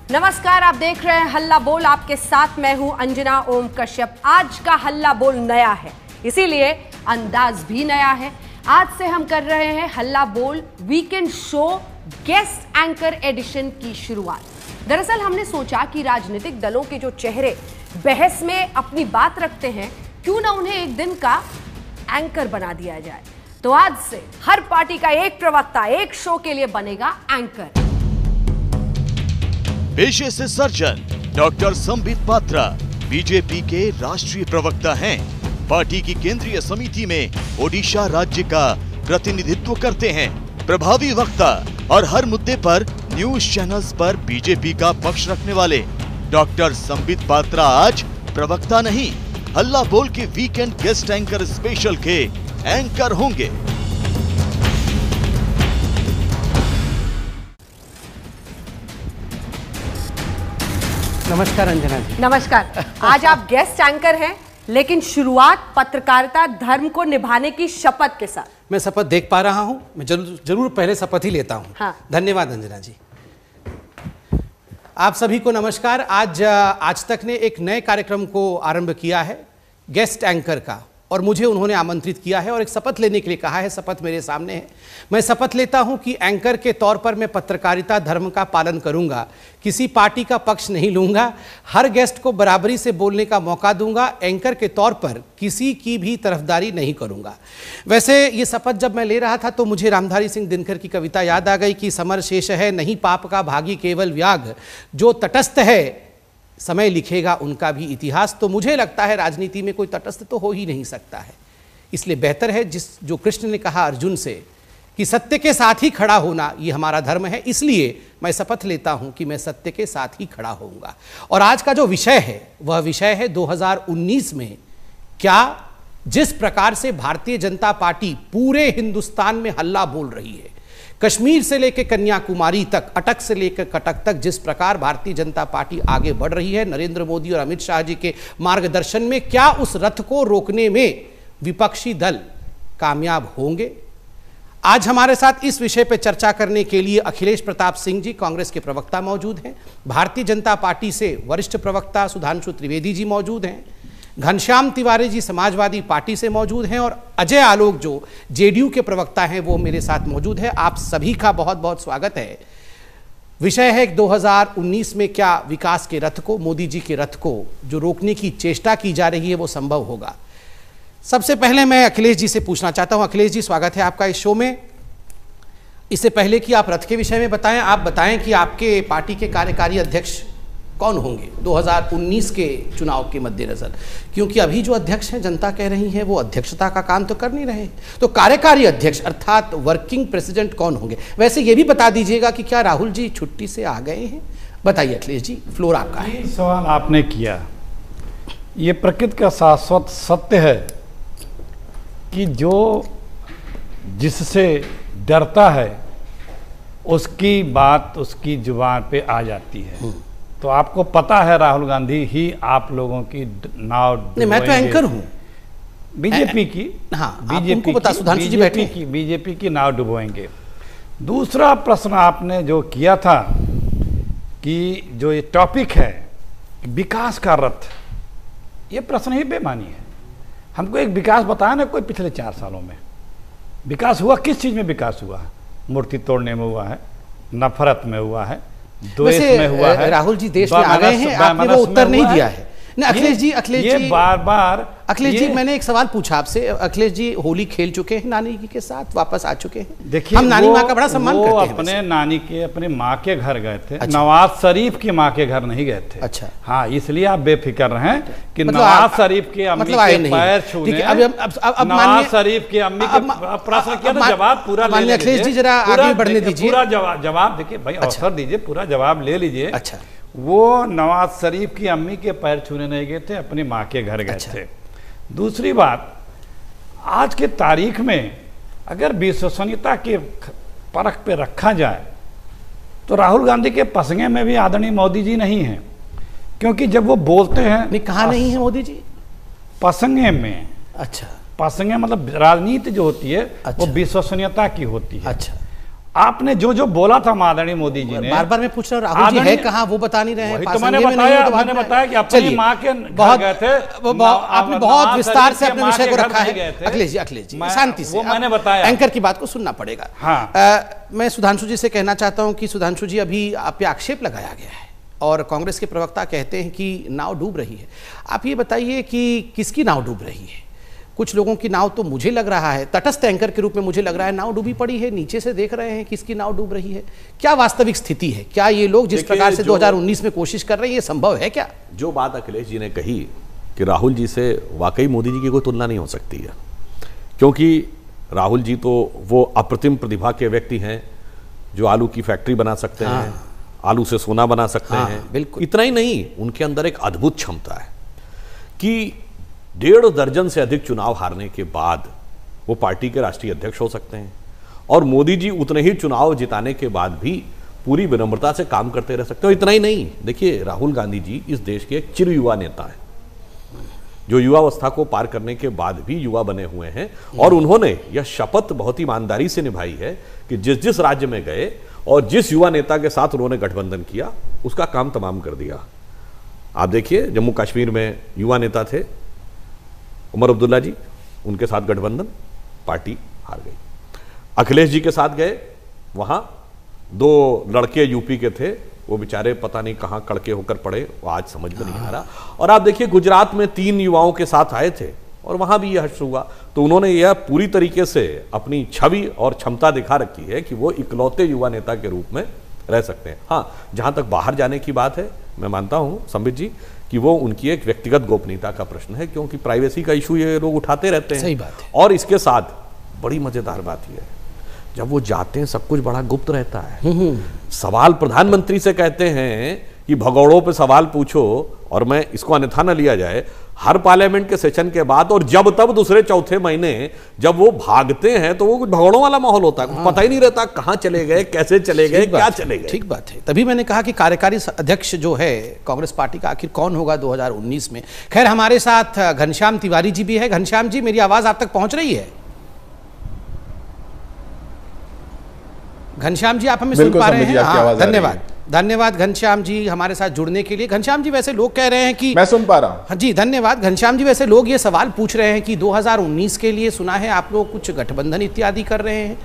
नमस्कार, आप देख रहे हैं हल्ला बोल। आपके साथ मैं हूं अंजना ओम कश्यप। आज का हल्ला बोल नया है, इसीलिए अंदाज भी नया है। आज से हम कर रहे हैं Halla Bol weekend show guest anchor edition की शुरुआत। दरअसल हमने सोचा कि राजनीतिक दलों के जो चेहरे बहस में अपनी बात रखते हैं, क्यों ना उन्हें एक दिन का एंकर बना दिया जाए। तो आज से हर पार्टी का एक प्रवक्ता एक शो के लिए बनेगा एंकर। पेशे से surgeon doctor Sambit Patra BJP के राष्ट्रीय प्रवक्ता हैं। पार्टी की केंद्रीय समिति में ओडिशा राज्य का प्रतिनिधित्व करते हैं। प्रभावी वक्ता और हर मुद्दे पर न्यूज चैनल्स पर बीजेपी का पक्ष रखने वाले डॉक्टर संबित पात्रा आज प्रवक्ता नहीं, हल्ला बोल के वीकेंड गेस्ट एंकर स्पेशल के एंकर होंगे। नमस्कार अंजना जी। नमस्कार। आज आप गेस्ट एंकर हैं, लेकिन शुरुआत पत्रकारिता धर्म को निभाने की शपथ के साथ। मैं शपथ देख पा रहा हूं, मैं जरूर पहले शपथ ही लेता हूं। हाँ। धन्यवाद अंजना जी। आप सभी को नमस्कार। आज तक ने एक नए कार्यक्रम को आरंभ किया है, गेस्ट एंकर का, और मुझे उन्होंने आमंत्रित किया है और एक शपथ लेने के लिए कहा है। शपथ मेरे सामने है। मैं शपथ लेता हूं कि एंकर के तौर पर मैं पत्रकारिता धर्म का पालन करूंगा, किसी पार्टी का पक्ष नहीं लूंगा, हर गेस्ट को बराबरी से बोलने का मौका दूंगा, एंकर के तौर पर किसी की भी तरफदारी नहीं करूंगा। वैसे ये शपथ जब मैं ले रहा था तो मुझे रामधारी सिंह दिनकर की कविता याद आ गई कि समर शेष है नहीं पाप का भागी केवल व्याग, जो तटस्थ है समय लिखेगा उनका भी इतिहास। तो मुझे लगता है राजनीति में कोई तटस्थ तो हो ही नहीं सकता है। इसलिए बेहतर है जो कृष्ण ने कहा अर्जुन से कि सत्य के साथ ही खड़ा होना, ये हमारा धर्म है। इसलिए मैं शपथ लेता हूं कि मैं सत्य के साथ ही खड़ा होऊंगा। और आज का जो विषय है वह विषय है 2019 में क्या जिस प्रकार से भारतीय जनता पार्टी पूरे हिंदुस्तान में हल्ला बोल रही है, कश्मीर से लेकर कन्याकुमारी तक, अटक से लेकर कटक तक, जिस प्रकार भारतीय जनता पार्टी आगे बढ़ रही है नरेंद्र मोदी और अमित शाह जी के मार्गदर्शन में, क्या उस रथ को रोकने में विपक्षी दल कामयाब होंगे? आज हमारे साथ इस विषय पर चर्चा करने के लिए अखिलेश प्रताप सिंह जी कांग्रेस के प्रवक्ता मौजूद हैं, भारतीय जनता पार्टी से वरिष्ठ प्रवक्ता सुधांशु त्रिवेदी जी मौजूद हैं, घनश्याम तिवारी जी समाजवादी पार्टी से मौजूद हैं, और अजय आलोक जो जेडीयू के प्रवक्ता हैं वो मेरे साथ मौजूद है। आप सभी का बहुत बहुत स्वागत है। विषय है 2019 में क्या विकास के रथ को, मोदी जी के रथ को जो रोकने की चेष्टा की जा रही है वो संभव होगा? सबसे पहले मैं अखिलेश जी से पूछना चाहता हूं। अखिलेश जी, स्वागत है आपका इस शो में। इससे पहले कि आप रथ के विषय में बताएं, आप बताएं कि आपके पार्टी के कार्यकारी अध्यक्ष कौन होंगे 2019 के चुनाव के मद्देनजर, क्योंकि अभी जो अध्यक्ष हैं जनता कह रही है वो अध्यक्षता का काम तो कर नहीं रहे। तो कार्यकारी अध्यक्ष अर्थात वर्किंग प्रेसिडेंट कौन होंगे? वैसे ये भी बता दीजिएगा कि क्या राहुल जी छुट्टी से आ गए हैं? बताइए अखिलेश जी, फ्लोर आपका है। सवाल आपने किया, ये प्रकृति का शाश्वत सत्य है कि जो जिससे डरता है उसकी बात उसकी जुबान पे आ जाती है। तो आपको पता है राहुल गांधी ही आप लोगों की नाव नहीं, मैं तो एंकर हूं बीजेपी की। हाँ, बीजेपी को बता, सुधांशु जी बैठे हैं। बीजेपी की नाव डुबोएंगे। दूसरा प्रश्न आपने जो किया था कि जो ये टॉपिक है विकास का रथ, ये प्रश्न ही बेमानी है। हमको एक विकास बताया ना कोई पिछले 4 सालों में विकास हुआ? किस चीज में विकास हुआ? मूर्ति तोड़ने में हुआ है, नफरत में हुआ है, द्वेष में हुआ है। राहुल जी देश में आ गए हैं, आपने वो उत्तर नहीं दिया है। नहीं अखिलेश जी, अखिलेश जी मैंने एक सवाल पूछा आपसे। अखिलेश जी होली खेल चुके हैं नानी जी के साथ, वापस आ चुके हैं। देखिए, हम नानी माँ का बड़ा सम्मान करते हैं। अपने नानी के अपने माँ के घर गए थे। अच्छा। नवाज शरीफ की माँ के घर नहीं गए थे। अच्छा। हाँ, इसलिए आप बेफिक्र हैं कि नवाज शरीफ की अम्मी के पैर छूने, नवाज शरीफ की अम्मी के प्रश्न किया तो जवाब पूरा ले लीजिए। अखिलेश जी जरा आगे बढ़ने दीजिए, पूरा जवाब देखिए भाई, अवसर दीजिए, पूरा जवाब ले लीजिए। अच्छा। वो नवाज शरीफ की अम्मी के पैर छूने नहीं गए थे, अपनी माँ के घर गए थे। दूसरी बात, आज के तारीख में अगर विश्वसनीयता के परख पे रखा जाए तो राहुल गांधी के पसंगे में भी आदरणीय मोदी जी नहीं हैं, क्योंकि जब वो बोलते हैं। कहाँ नहीं है मोदी जी? पसंगे में। अच्छा। पसंगे मतलब राजनीति जो होती है। अच्छा। वो विश्वसनीयता की होती है। अच्छा। आपने जो जो बोला था माननीय मोदी जी ने, बार बार मैं पूछ रहा हूँ राहुल जी है कहाँ, वो बता नहीं रहे हैं। तो मैंने बताया कि अपनी माँ के बहुत गए थे, आपने बहुत विस्तार से अपने विषय को रखा है। अखिलेश जी शांति से, मैंने बताया एंकर की बात को सुनना पड़ेगा। हाँ। मैं सुधांशु जी से कहना चाहता हूँ कि सुधांशु जी, अभी आप पे आक्षेप लगाया गया है और कांग्रेस के प्रवक्ता कहते हैं कि नाव डूब रही है। आप ये बताइए कि किसकी नाव डूब रही है? कुछ लोगों की नाव तो मुझे लग रहा है, तटस्थ एंकर के रूप में मुझे लग रहा है नाव डूबी पड़ी है, नीचे से देख रहे हैं किसकी नाव डूब रही है। क्या वास्तविक स्थिति है? क्या ये लोग जिस प्रकार से 2019 में कोशिश कर रहे हैं, ये संभव है क्या? जो बात अखिलेश जी ने कही कि राहुल जी से वाकई मोदी जी की कोई तुलना नहीं हो सकती है, क्योंकि राहुल जी तो वो अप्रतिम प्रतिभा के व्यक्ति हैं जो आलू की फैक्ट्री बना सकते हैं, आलू से सोना बना सकते हैं। बिल्कुल। इतना ही नहीं, उनके अंदर एक अद्भुत क्षमता है कि 1.5 दर्जन से अधिक चुनाव हारने के बाद वो पार्टी के राष्ट्रीय अध्यक्ष हो सकते हैं और मोदी जी उतने ही चुनाव जिताने के बाद भी पूरी विनम्रता से काम करते रह सकते हैं। इतना ही नहीं, देखिए राहुल गांधी जी इस देश के एक चिर युवा नेता हैं जो युवावस्था को पार करने के बाद भी युवा बने हुए हैं और उन्होंने यह शपथ बहुत ईमानदारी से निभाई है कि जिस जिस राज्य में गए और जिस युवा नेता के साथ उन्होंने गठबंधन किया उसका काम तमाम कर दिया। आप देखिए जम्मू कश्मीर में युवा नेता थे उमर अब्दुल्ला जी, उनके साथ गठबंधन, पार्टी हार गई। अखिलेश जी के साथ गए, वहां 2 लड़के यूपी के थे, वो बेचारे पता नहीं कहां कड़के होकर पड़े, वो आज समझ में नहीं आ रहा। और आप देखिए गुजरात में 3 युवाओं के साथ आए थे और वहां भी यह हर्ष हुआ। तो उन्होंने यह पूरी तरीके से अपनी छवि और क्षमता दिखा रखी है कि वो इकलौते युवा नेता के रूप में रह सकते हैं। हाँ, जहां तक बाहर जाने की बात है, मैं मानता हूं संबित जी कि वो उनकी एक व्यक्तिगत गोपनीयता का प्रश्न है, क्योंकि प्राइवेसी का इशू ये लोग उठाते रहते हैं। सही बात है। और इसके साथ बड़ी मजेदार बात यह है, जब वो जाते हैं सब कुछ बड़ा गुप्त रहता है। सवाल प्रधानमंत्री से कहते हैं कि भगौड़ों पे सवाल पूछो, और मैं इसको अन्यथा न लिया जाए, हर पार्लियामेंट के सेशन के बाद और जब तब दूसरे चौथे महीने जब वो भागते हैं तो वो कुछ भगौड़ों वाला माहौल होता है। पता ही नहीं रहता कहां चले गए, कैसे चले गए, क्या चले गए। ठीक बात है। तभी मैंने कहा कि कार्यकारी अध्यक्ष जो है कांग्रेस पार्टी का आखिर कौन होगा 2019 में। खैर, हमारे साथ घनश्याम तिवारी जी भी है। घनश्याम जी, मेरी आवाज आप तक पहुंच रही है? घनश्याम जी, आप हमें सुन पा रहे हैं? हाँ, धन्यवाद घनश्याम जी हमारे साथ जुड़ने के लिए। घनश्याम जी, वैसे लोग कह रहे हैं कि मैं सुन पा रहा हूं। हाँ जी, धन्यवाद घनश्याम जी। वैसे लोग ये सवाल पूछ रहे हैं कि 2019 के लिए सुना है आप लोग कुछ गठबंधन इत्यादि कर रहे हैं,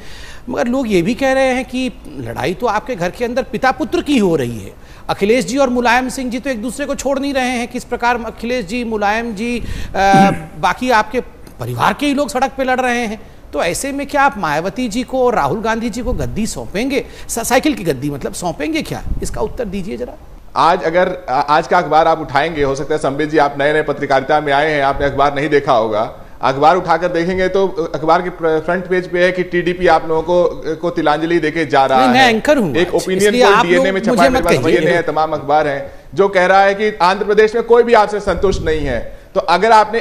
मगर लोग ये भी कह रहे हैं कि लड़ाई तो आपके घर के अंदर पिता पुत्र की हो रही है। अखिलेश जी और मुलायम सिंह जी तो एक दूसरे को छोड़ नहीं रहे हैं। किस प्रकार अखिलेश जी, मुलायम जी, बाकी आपके परिवार के ही लोग सड़क पे लड़ रहे हैं। तो ऐसे में क्या आप मायावती जी को और राहुल गांधी जी को गद्दी सौंपेंगे? साइकिल की गद्दी मतलब सौंपेंगे क्या? इसका उत्तर दीजिए जरा। आज अगर आज का अखबार आप उठाएंगे, हो सकता है संबित जी आप नए नए पत्रकारिता में आए हैं, आपने अखबार नहीं देखा होगा। अखबार उठाकर देखेंगे तो अखबार के फ्रंट पेज पे है कि टीडीपी आप लोगों को तिलांजलि देके जा रहा है। मैं एंकर हूं, एक ओपिनियन पोल डीएनए में छपा है, तमाम अखबार हैं जो कह रहा है कि आंध्र प्रदेश में कोई भी आपसे संतुष्ट नहीं है। तो अगर आपने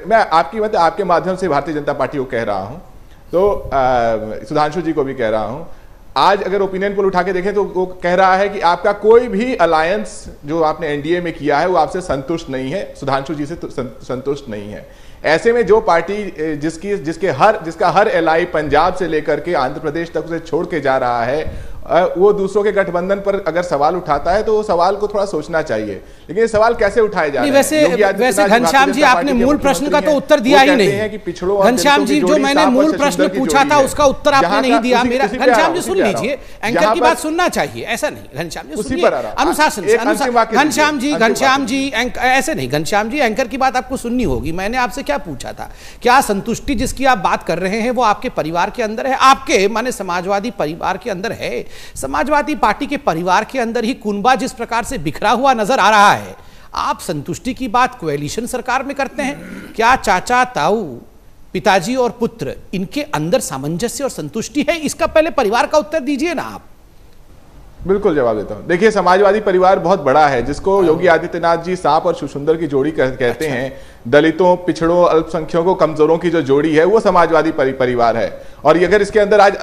मैं आपकी मतलब आपके माध्यम से भारतीय जनता पार्टी को कह रहा हूं, तो सुधांशु जी को भी कह रहा हूं, आज अगर ओपिनियन पोल उठा के देखें तो वो कह रहा है कि आपका कोई भी अलायंस जो आपने एनडीए में किया है वो आपसे संतुष्ट नहीं है, सुधांशु जी से संतुष्ट नहीं है। ऐसे में जो पार्टी जिसका हर एलआई पंजाब से लेकर के आंध्र प्रदेश तक उसे छोड़ के जा रहा है, वो दूसरों के गठबंधन पर अगर सवाल उठाता है तो वो सवाल को थोड़ा सोचना चाहिए। लेकिन ये सवाल कैसे उठाए जा रहे हैं? वैसे घनश्याम जी, आपने मूल प्रश्न का तो उत्तर दिया ही नहीं। घनश्याम जी, जो मैंने मूल प्रश्न पूछा था उसका उत्तर आपने नहीं दिया। मेरा घनश्याम जी सुन लीजिए, एंकर की बात सुनना चाहिए, ऐसा नहीं। घनश्याम जी सुनिए, अनुशासन से। घनश्याम जी ऐसे नहीं। घनश्याम जी, एंकर की बात आपको सुननी होगी। मैंने आपसे क्या पूछा था? क्या संतुष्टि जिसकी आप बात कर रहे हैं वो आपके परिवार के अंदर है? आपके माने समाजवादी परिवार के अंदर है? समाजवादी पार्टी के परिवार के अंदर ही कुनबा जिस प्रकार से बिखरा हुआ नजर आ रहा है, आप संतुष्टि की बात कोएलिशन सरकार में करते हैं? क्या चाचा ताऊ, पिताजी और पुत्र, इनके अंदर सामंजस्य और संतुष्टि है? इसका पहले परिवार का उत्तर दीजिए ना आप। बिल्कुल जवाब देता हूं। देखिए, समाजवादी परिवार बहुत बड़ा है, जिसको योगी आदित्यनाथ जी सांप और सुंदर की जोड़ी कहते हैं। दलितों, पिछड़ों, अल्पसंख्यकों, कमजोरों की जो जोड़ी है वो समाजवादी परिवार है। और अगर इसके अंदर आज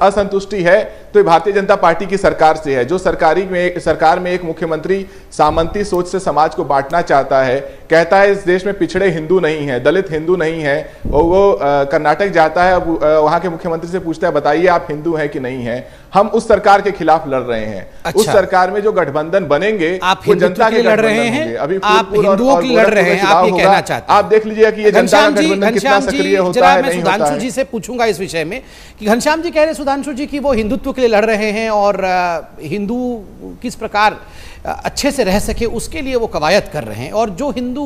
असंतुष्टि है तो भारतीय जनता पार्टी की सरकार से है, जो सरकार में एक मुख्यमंत्री सामंती सोच से समाज को बांटना चाहता है, कहता है इस देश में पिछड़े हिंदू नहीं है, दलित हिंदू नहीं है, और वो कर्नाटक जाता है, वहां के मुख्यमंत्री से पूछता है बताइए आप हिंदू हैं कि नहीं है। हम उस सरकार के खिलाफ लड़ रहे हैं। अच्छा। उस सरकार में जो गठबंधन बनेंगे आप वो जनता के लड़ रहे हैं, अभी आप हिंदुओं की लड़ रहे हैं, आप ये कहना चाहते हैं। आप देख लीजिए कि ये जनता का गठबंधन कितना सक्रिय होता है, नहीं होता है। सुधांशु जी से पूछूंगा इस विषय में कि घनश्याम जी कह रहे हैं, सुधांशु जी, की वो हिंदुत्व के लिए लड़ रहे हैं और हिंदू किस प्रकार अच्छे से रह सके उसके लिए वो कवायद कर रहे हैं, और जो हिंदू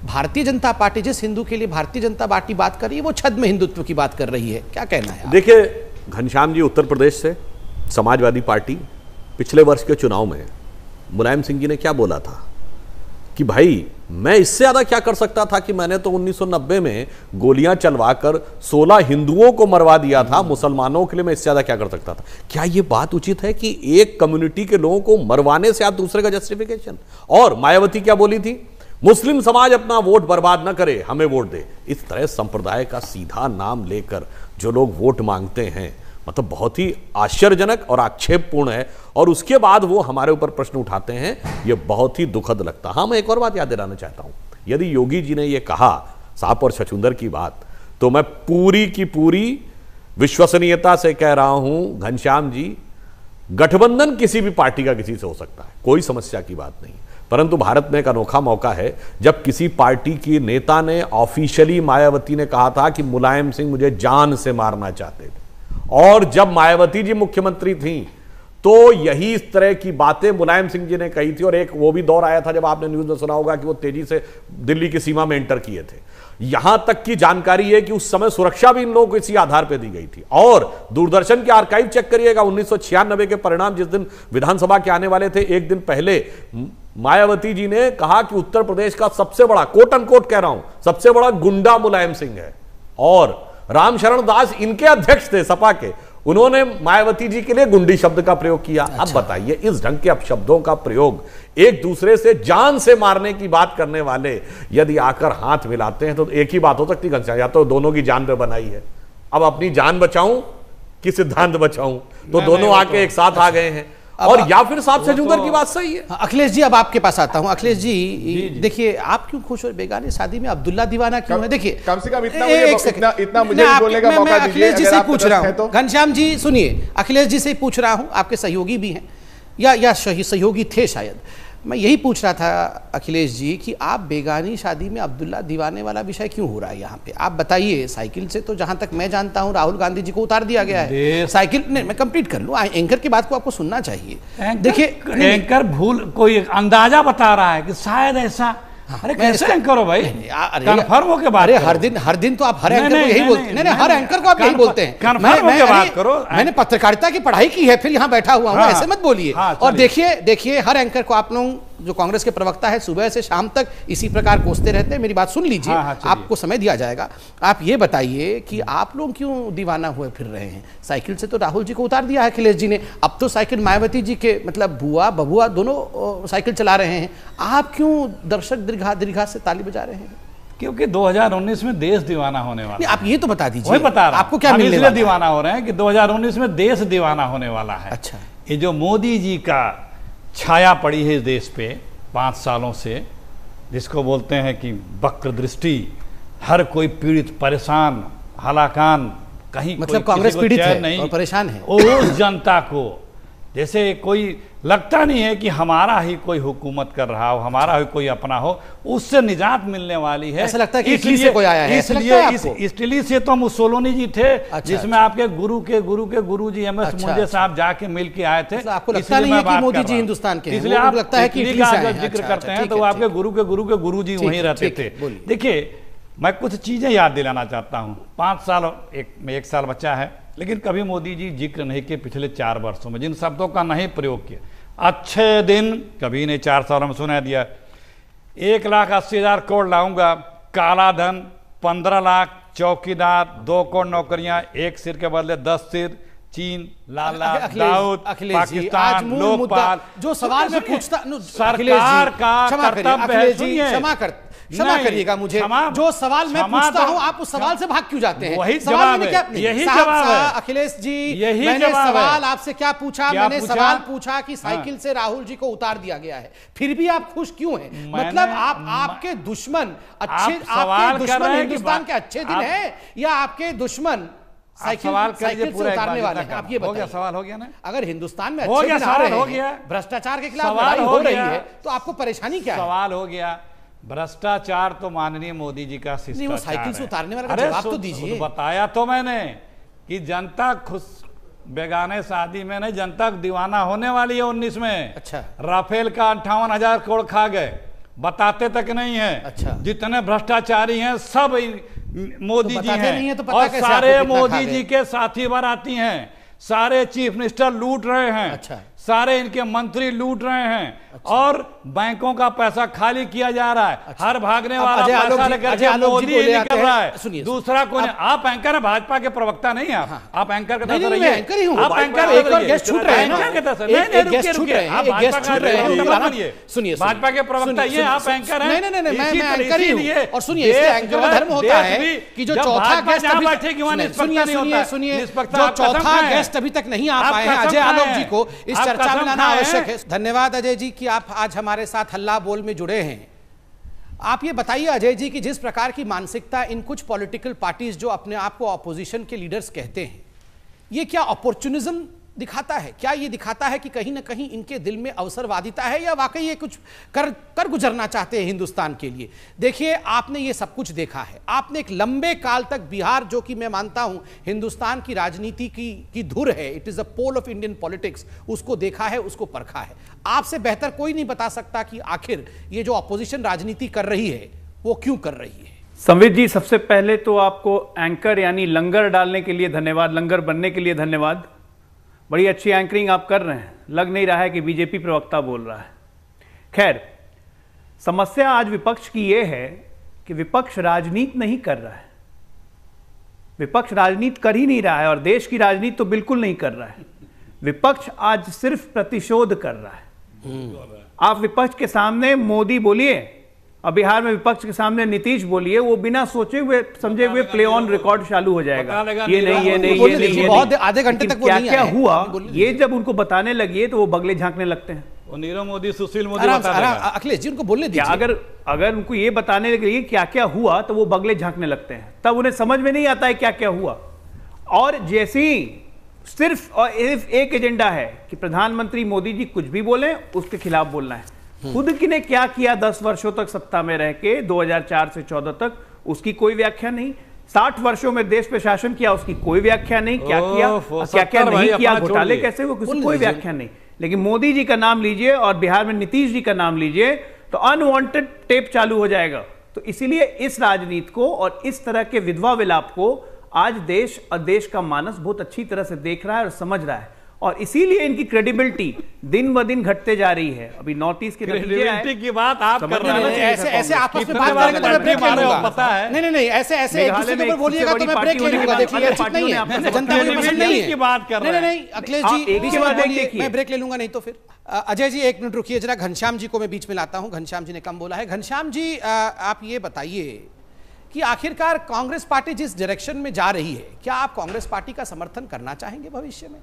भारतीय जनता पार्टी, जिस हिंदू के लिए भारतीय जनता पार्टी बात कर रही है, वो छद्म हिंदुत्व की बात कर रही है। क्या कहना है? देखिए, घनश्याम जी उत्तर प्रदेश से समाजवादी पार्टी, पिछले वर्ष के चुनाव में मुलायम सिंह जी ने क्या बोला था कि भाई मैं इससे ज्यादा क्या कर सकता था कि मैंने तो 1990 में गोलियां चलवाकर 16 हिंदुओं को मरवा दिया था, मुसलमानों के लिए मैं इससे ज्यादा क्या कर सकता था। क्या यह बात उचित है कि एक कम्युनिटी के लोगों को मरवाने से आप दूसरे का जस्टिफिकेशन? और मायावती क्या बोली थी? मुस्लिम समाज अपना वोट बर्बाद ना करे, हमें वोट दे। इस तरह संप्रदाय का सीधा नाम लेकर जो लोग वोट मांगते हैं, मतलब बहुत ही आश्चर्यजनक और आक्षेपपूर्ण है, और उसके बाद वो हमारे ऊपर प्रश्न उठाते हैं, ये बहुत ही दुखद लगता है। हाँ, मैं एक और बात याद दिलाना चाहता हूं, यदि योगी जी ने ये कहा सांप और छछूंदर की बात, तो मैं पूरी की पूरी विश्वसनीयता से कह रहा हूं घनश्याम जी, गठबंधन किसी भी पार्टी का किसी से हो सकता है, कोई समस्या की बात नहीं, परंतु भारत में एक अनोखा मौका है जब किसी पार्टी की नेता ने ऑफिशियली, मायावती ने कहा था कि मुलायम सिंह मुझे जान से मारना चाहते थे, और जब मायावती जी मुख्यमंत्री थी तो यही इस तरह की बातें मुलायम सिंह जी ने कही थी। और एक वो भी दौर आया था जब आपने न्यूज में सुना होगा कि वो तेजी से दिल्ली की सीमा में एंटर किए थे। यहां तक की जानकारी है कि उस समय सुरक्षा भी इन लोगों को इसी आधार पर दी गई थी। और दूरदर्शन के आर्काइव चेक करिएगा, 1996 के परिणाम जिस दिन विधानसभा के आने वाले थे, एक दिन पहले मायावती जी ने कहा कि उत्तर प्रदेश का सबसे बड़ा, कोट अनकोट कह रहा हूं, सबसे बड़ा गुंडा मुलायम सिंह है। और रामशरण दास इनके अध्यक्ष थे सपा के, उन्होंने मायावती जी के लिए गुंडी शब्द का प्रयोग किया। अच्छा। अब बताइए, इस ढंग के अपशब्दों का प्रयोग एक दूसरे से जान से मारने की बात करने वाले यदि आकर हाथ मिलाते हैं तो एक ही बात हो सकती है, या तो दोनों की जान पे बनाई है, अब अपनी जान बचाऊं कि सिद्धांत बचाऊं, तो दोनों आके एक साथ आ गए हैं। और या फिर साहब छछूंदर की बात सही है। अखिलेश जी, अब आपके पास आता हूं। अखिलेश जी, देखिए, आप क्यों खुश हो बेगानी शादी में? अब्दुल्ला दीवाना क्यों है? देखिए, कम से कम इतना मुझे बोलने का मौका दीजिए। अखिलेश जी से पूछ रहा हूं, घनश्याम जी सुनिए, अखिलेश जी से पूछ रहा हूं, आपके सहयोगी भी हैं या सहयोगी थे शायद। मैं यही पूछ रहा था अखिलेश जी कि आप बेगानी शादी में अब्दुल्ला दीवाने वाला विषय क्यों हो रहा है यहाँ पे? आप बताइए। साइकिल से तो जहां तक मैं जानता हूं राहुल गांधी जी को उतार दिया गया है। साइकिल नहीं, मैं कंप्लीट कर लूं, एंकर की बात को आपको सुनना चाहिए। देखिए, एंकर भूल, कोई अंदाजा बता रहा है कि शायद ऐसा। अरे कैसे एंकर हो भाई? कंफर्म हो के बात। अरे हर दिन तो आप हर एंकर को यही बोलते हैं। नहीं, हर एंकर को आप यही बोलते हैं। कंफर्म हो के बात करो। मैंने पत्रकारिता की पढ़ाई की है, फिर यहाँ बैठा हुआ हूँ, ऐसे मत बोलिए। और देखिए, हर एंकर को आप लोग, जो कांग्रेस के प्रवक्ता है, सुबह से शाम तक इसी प्रकार कोसते रहते हैं। मेरी बात सुन लीजिए, आपको समय दिया जाएगा। आप ये बताइए कि आप लोग क्यों दीवाना हुए फिर रहे हैं? साइकिल से तो राहुल जी को उतार दिया है अखिलेश जी ने, अब तो साइकिल मायावती जी के, मतलब बुआ बबुआ दोनों साइकिल चला रहे हैं। आप क्यों दर्शक दीर्घा से ताली बजा रहे हैं? क्योंकि 2019 में देश दीवाना होने वाला है। आप ये तो बता दीजिए। वही बता रहा, आपको क्या मिलने वाला है? दीवाना हो रहे हैं कि 2019 में देश दीवाना होने वाला है। अच्छा, ये जो मोदी जी का छाया पड़ी है इस देश पे 5 सालों से, जिसको बोलते हैं कि वक्र दृष्टि, हर कोई पीड़ित, परेशान, हलाकान, कहीं मतलब कांग्रेस पीड़ित है नहीं और परेशान है। उस जनता को जैसे कोई लगता नहीं है कि हमारा ही कोई हुकूमत कर रहा हो, हमारा ही कोई अपना हो, उससे निजात मिलने वाली है। ऐसा लगता है कि इटली से कोई आया है। इसलिए इटली से तो मुसोलिनी जी थे, जिसमें आपके गुरु के गुरु जी एमएस मुंजे साहब जाके मिल के आए थे। आपको लगता नहीं है कि मोदी जी हिंदुस्तान के, इसलिए आप लगता है कि इटली का जब जिक्र करते हैं तो आपके गुरु के गुरु जी वहीं रहते थे। देखिए, मैं कुछ चीजें याद दिलाना चाहता हूँ। 5 साल, एक साल बच्चा है, लेकिन कभी मोदी जी जिक्र नहीं किए पिछले 4 वर्षों में, जिन शब्दों का नहीं प्रयोग किया। अच्छे दिन कभी नहीं 4 सालों में सुना दिया। 1,80,000 करोड़ लाऊंगा, काला धन 15 लाख, चौकीदार 2 करोड़ नौकरियां, 1 सिर के बदले 10 सिर, चीन, लाला, दाऊद, पाकिस्तान, लोकपाल। जो सवाल में पूछता, सरकार का कर्तव्य है। क्षमा करिएगा मुझे, जो सवाल मैं पूछता हूं आप उस सवाल से भाग क्यों जाते हैं? वही जवाब है, यही जवाब है अखिलेश जी। यही मैंने सवाल है। आपसे क्या पूछा? मैंने सवाल पूछा कि साइकिल से राहुल जी को उतार दिया गया है, फिर भी आप खुश क्यों हैं? मतलब आपके दुश्मन अच्छे, आपके दुश्मन हिंदुस्तान के अच्छे दिन है या आपके दुश्मन साइकिल से उतारने वाले हैं? आप ये बताइए। सवाल हो गया ना? अगर हिंदुस्तान में अच्छे दिन आ रहे हैं, भ्रष्टाचार के खिलाफ लड़ाई हो रही है, तो आपको परेशानी क्या है? सवाल हो गया। भ्रष्टाचार तो माननीय मोदी जी का शिष्टाचार है। वो साइकिल से उतारने वाला जवाब तो दीजिए। बताया तो मैंने कि जनता खुश, बेगाने शादी में नहीं, जनता दीवाना होने वाली है 19 में। अच्छा। राफेल का 58,000 करोड़ खा गए, बताते तक नहीं है। अच्छा। जितने भ्रष्टाचारी हैं सब मोदी जी हैं, तो और सारे मोदी जी के साथी बाराती हैं, सारे चीफ मिनिस्टर लूट रहे हैं। अच्छा। सारे इनके मंत्री लूट रहे हैं। अच्छा। और बैंकों का पैसा खाली किया जा रहा है। अच्छा। हर भागने वाला पैसा लेकर के मोदी ही निकल रहा है, दूसरा कोई नहीं। आप एंकर है, भाजपा के प्रवक्ता नहीं है। आप एंकर के तरह रहिए। आप एंकर गेस्ट छूट रहे हैं ना, एंकर के तरह नहीं गेस्ट छूट रहे हैं, आप सुनिए, भाजपा के प्रवक्ता ये, आप एंकर हैं। नहीं मैं एंकर ही हूं। और सुनिए, इससे एंकर का धर्म होता है कि जो चौथा गेस्ट अभी बैठेगी वहां निष्पक्षता नहीं होता। सुनिए, जो चौथा गेस्ट अभी तक नहीं आ पाए हैं, अजय आलोक जी को इस चर्चा में लाना आवश्यक है। धन्यवाद अजय जी कि आप आज हमारे साथ हल्ला बोल में जुड़े हैं। आप ये बताइए अजय जी कि जिस प्रकार की मानसिकता इन कुछ पॉलिटिकल पार्टीज जो अपने आप को ऑपोजिशन के लीडर्स कहते हैं, ये क्या अपॉर्चुनिज्म दिखाता है? क्या ये दिखाता है कि कहीं ना कहीं इनके दिल में अवसरवादिता है, या वाकई ये कुछ कर गुजरना चाहते हैं हिंदुस्तान के लिए? देखिए, आपने ये सब कुछ देखा है, आपने एक लंबे काल तक बिहार, जो कि मैं मानता हूं हिंदुस्तान की राजनीति की धुर है, it is a pole of Indian politics, उसको देखा है, उसको परखा है। आपसे बेहतर कोई नहीं बता सकता कि आखिर ये जो अपोजिशन राजनीति कर रही है वो क्यों कर रही है। संवित जी, सबसे पहले तो आपको एंकर यानी लंगर डालने के लिए धन्यवाद, लंगर बनने के लिए धन्यवाद। बड़ी अच्छी एंकरिंग आप कर रहे हैं, लग नहीं रहा है कि बीजेपी प्रवक्ता बोल रहा है। खैर, समस्या आज विपक्ष की यह है कि विपक्ष राजनीति नहीं कर रहा है, विपक्ष राजनीति कर ही नहीं रहा है, और देश की राजनीति तो बिल्कुल नहीं कर रहा है। विपक्ष आज सिर्फ प्रतिशोध कर रहा है। आप विपक्ष के सामने मोदी बोलिए और बिहार में विपक्ष के सामने नीतीश बोलिए, वो बिना सोचे हुए समझे हुए प्ले ऑन रिकॉर्ड चालू हो जाएगा। ये बहुत आधे घंटे तक क्या क्या हुआ, ये जब उनको बताने लगिए तो वो बगले झांकने लगते हैं। नीरव मोदी, सुशील मोदी, अखिलेश जी उनको बोलने दीजिए। अगर उनको ये बताने लगे क्या क्या हुआ तो वो बगले झांकने लगते हैं, तब उन्हें समझ में नहीं आता है क्या क्या हुआ। और जैसे ही सिर्फ एक एजेंडा है कि प्रधानमंत्री मोदी जी कुछ भी बोले उसके खिलाफ बोलना है। खुद की ने क्या किया 10 वर्षों तक सत्ता में रह के, 2004 से 14 तक, उसकी कोई व्याख्या नहीं। 60 वर्षों में देश पे शासन किया, उसकी कोई व्याख्या नहीं। क्या किया, क्या क्या नहीं किया, घोटाले कैसे हुए, किसी कोई व्याख्या नहीं। लेकिन मोदी जी का नाम लीजिए और बिहार में नीतीश जी का नाम लीजिए तो अनवांटेड टेप चालू हो जाएगा। तो इसीलिए इस राजनीति को और इस तरह के विधवा विलाप को आज देश और देश का मानस बहुत अच्छी तरह से देख रहा है और समझ रहा है, और इसीलिए इनकी क्रेडिबिलिटी दिन ब दिन घटते जा रही है। अभी नॉर्थ ईस्ट क्रेडिबिलिटी की बात आप कर रहे हैं, ऐसे आपस में बात करेंगे तो मैं ब्रेक ले लूंगा, पता है? नहीं ऐसे एक दूसरे के ऊपर बोलिएगा तो मैं ब्रेक ले लूंगा। देखिए उचित नहीं है, जनता को पसंद नहीं है। बात कर रहे हैं। नहीं अखिलेश जी बीच में बोलिए, मैं ब्रेक ले लूंगा नहीं तो फिर। अजय जी 1 मिनट रुकिए जरा, घनश्याम जी को मैं बीच में लाता हूं। घनश्याम जी ने कम बोला है। घनश्याम जी, आप ये बताइए कि आखिरकार कांग्रेस पार्टी जिस डायरेक्शन में जा रही है, क्या आप कांग्रेस पार्टी का समर्थन करना चाहेंगे भविष्य में?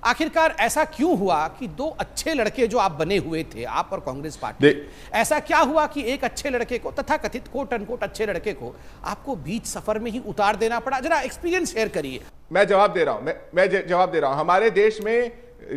आखिरकार ऐसा क्यों हुआ कि 2 अच्छे लड़के जो आप बने हुए थे, आप और कांग्रेस पार्टी, ऐसा क्या हुआ कि एक अच्छे लड़के को, तथा कथित कोट अनकोट अच्छे लड़के को, आपको बीच सफर में ही उतार देना पड़ा? जरा एक्सपीरियंस शेयर करिए। मैं जवाब दे रहा हूं, मैं जवाब दे रहा हूं। हमारे देश में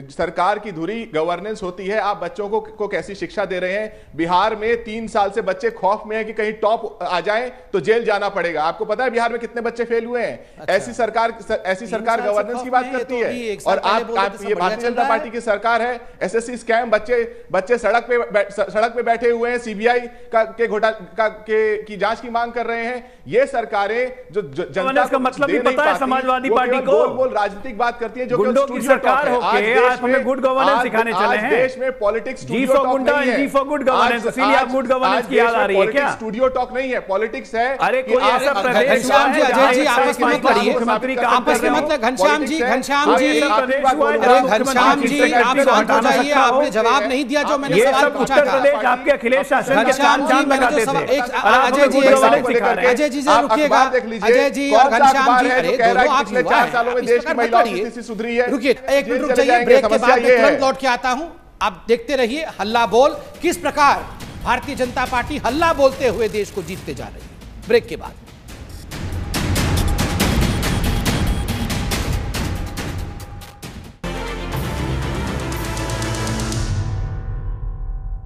सरकार की धुरी गवर्नेंस होती है। आप बच्चों को कैसी शिक्षा दे रहे हैं? बिहार में 3 साल से बच्चे खौफ में हैं कि कहीं टॉप आ जाएं तो जेल जाना पड़ेगा। आपको पता है बिहार में कितने बच्चे फेल हुए हैं? अच्छा। ऐसी सरकार गवर्नेंस की बात करती है। और आप ये भारतीय जनता पार्टी की सरकार है। एसएससी स्कैम, बच्चे सड़क पे बैठे हुए हैं, सीबीआई के घोटाले की जांच की मांग कर रहे हैं। ये सरकारें जो जनता का मतलब पता है समाजवादी पार्टी को बोल राजनीतिक बात करती है, जो गुंडों की सरकार होके आप हमें गुड गवर्नेंस सिखाने चले हैं? देश में पॉलिटिक्स जी फॉर गुंडा and G for good governance, इसीलिए आप गुड गवर्नेंस की याद आ रही है क्या? स्टूडियो टॉक नहीं है, पॉलिटिक्स है। अरे कोई ऐसा प्रदेश हुआ घनश्याम जी, है अजय जी आपस में मत लड़िए, मुख्यमंत्री का आपस में मत, घनश्याम जी, घनश्याम जी, घनश्याम जी आप शांत हो जाइए। आपने जवाब नहीं दिया जो मैंने सवाल पूछा था। प्रदेश आपके अखिलेश शासन के घनश्याम जी, मैंने जो सवाल अजय जी अजय जी से रुकिएगा, अजय जी और घनश्याम जी, अरे दोनों आप युवा हैं, रुकिए एक मिनट रुक जाइए, ब्रेक के बाद मैं तुरंत लौट के आता हूं। आप देखते रहिए हल्ला बोल, किस प्रकार भारतीय जनता पार्टी हल्ला बोलते हुए देश को जीतते जा रही है। ब्रेक के बाद